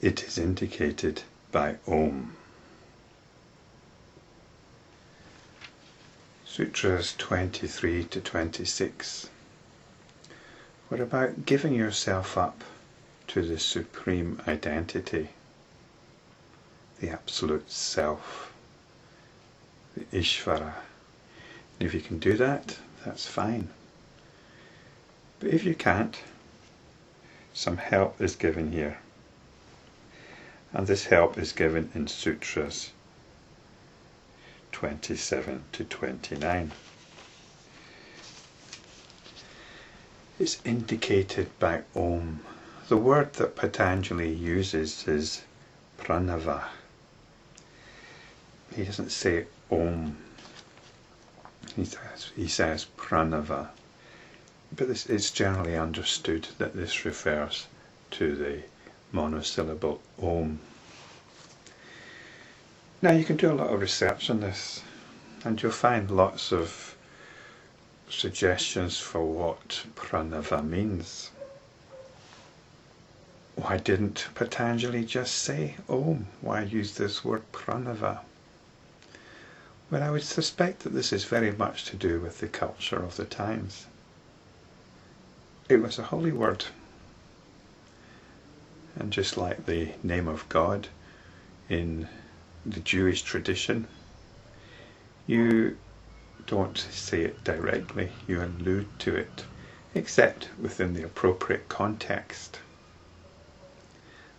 it is indicated by AUM. Sutras 23 to 26 were about giving yourself up to the supreme identity, the absolute self, the Ishvara. And if you can do that, that's fine. But if you can't, some help is given here. And this help is given in Sutras 27 to 29. It's indicated by AUM. The word that Patanjali uses is pranava. He doesn't say AUM. He says pranava. But it's generally understood that this refers to the monosyllable AUM. Now you can do a lot of research on this and you'll find lots of suggestions for what pranava means. Why didn't Patanjali just say AUM? Why use this word pranava? Well, I would suspect that this is very much to do with the culture of the times. It was a holy word. And just like the name of God in the Jewish tradition, you don't say it directly, you allude to it, except within the appropriate context.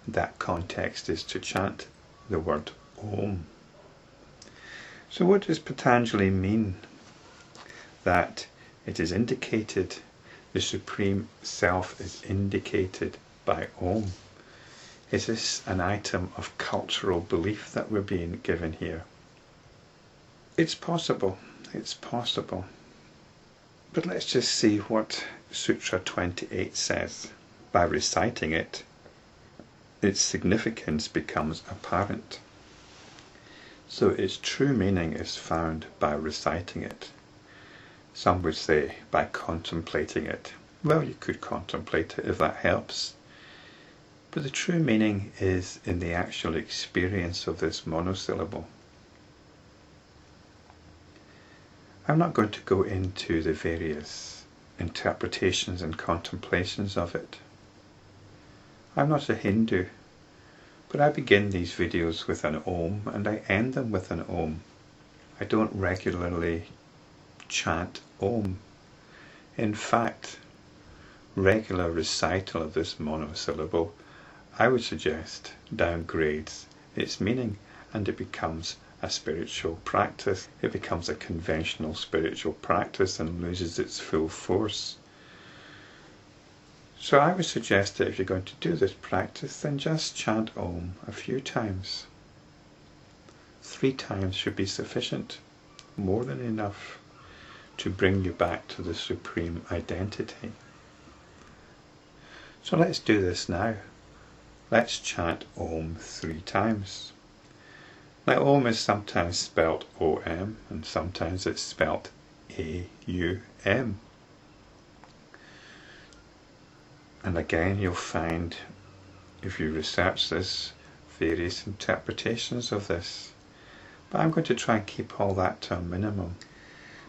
That context is to chant the word AUM. So what does Patanjali mean? That it is indicated, the Supreme Self is indicated by AUM. Is this an item of cultural belief that we're being given here? It's possible. But let's just see what Sutra 28 says. By reciting it, its significance becomes apparent. So its true meaning is found by reciting it. Some would say by contemplating it. Well, you could contemplate it if that helps. But the true meaning is in the actual experience of this monosyllable. I'm not going to go into the various interpretations and contemplations of it. I'm not a Hindu, but I begin these videos with an AUM and I end them with an AUM. I don't regularly chant AUM. In fact, regular recital of this monosyllable, I would suggest, downgrades its meaning and it becomes a spiritual practice. It becomes a conventional spiritual practice and loses its full force. So I would suggest that if you're going to do this practice, then just chant AUM a few times. 3 times should be sufficient, more than enough, to bring you back to the supreme identity. So let's do this now. Let's chant AUM 3 times. Now AUM is sometimes spelt OM and sometimes it's spelt AUM. And again you'll find, if you research this, various interpretations of this. But I'm going to try and keep all that to a minimum.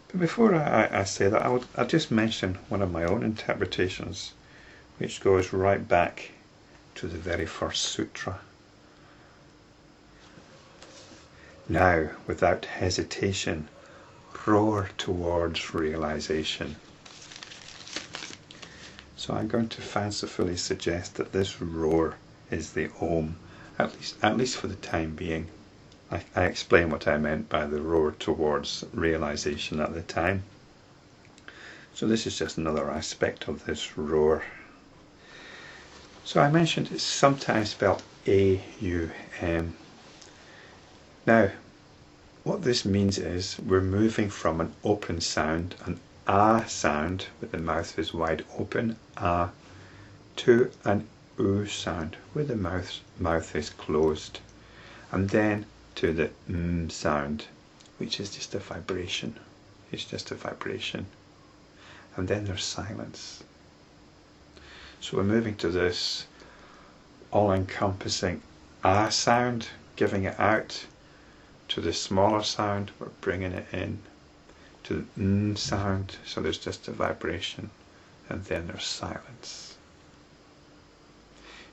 But before I say that, I'll just mention one of my own interpretations, which goes right back to the very first sutra. Now, without hesitation, roar towards realization. So I'm going to fancifully suggest that this roar is the AUM, at least for the time being. I explained what I meant by the roar towards realization at the time. So this is just another aspect of this roar. So I mentioned it's sometimes spelled AUM. Now, what this means is we're moving from an open sound, an ah sound, where the mouth is wide open, ah, to an oo sound, where the mouth is closed, and then to the sound, which is just a vibration. It's just a vibration. And then there's silence. So we're moving to this all-encompassing ah sound, giving it out. To the smaller sound, we're bringing it in. To the sound, so there's just a vibration, and then there's silence.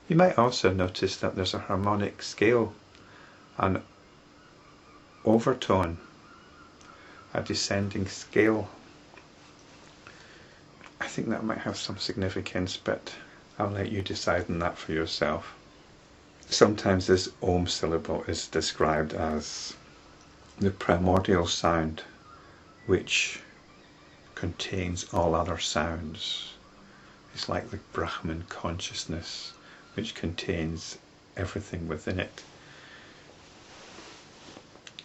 You might also notice that there's a harmonic scale, an overtone, a descending scale. I think that might have some significance, but I'll let you decide on that for yourself. Sometimes this Om syllable is described as the primordial sound which contains all other sounds. It's like the Brahman consciousness which contains everything within it.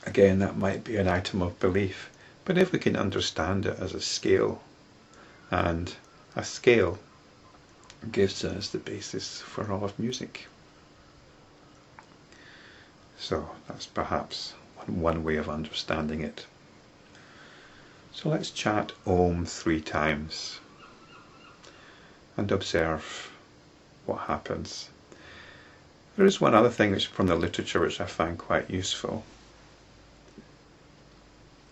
Again, that might be an item of belief, but if we can understand it as a scale, and a scale gives us the basis for all of music. So that's perhaps one way of understanding it. So let's chant Om 3 times and observe what happens. There is one other thing which from the literature which I find quite useful.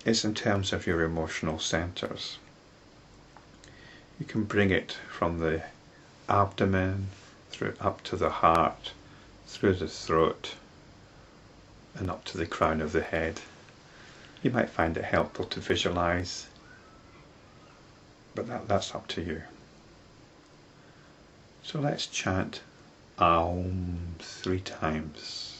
It's in terms of your emotional centers. You can bring it from the abdomen through up to the heart, through the throat, and up to the crown of the head. You might find it helpful to visualize, but that's up to you. So let's chant AUM 3 times.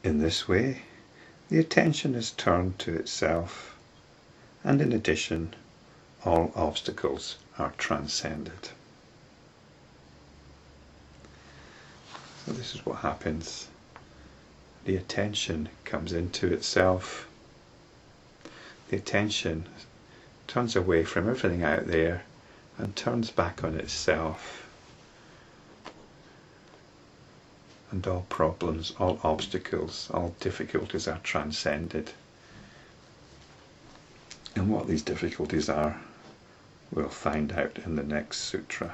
In this way, the attention is turned to itself, and in addition, all obstacles are transcended. So this is what happens. The attention comes into itself. The attention turns away from everything out there and turns back on itself. And all problems, all obstacles, all difficulties are transcended. And what these difficulties are, we'll find out in the next sutra.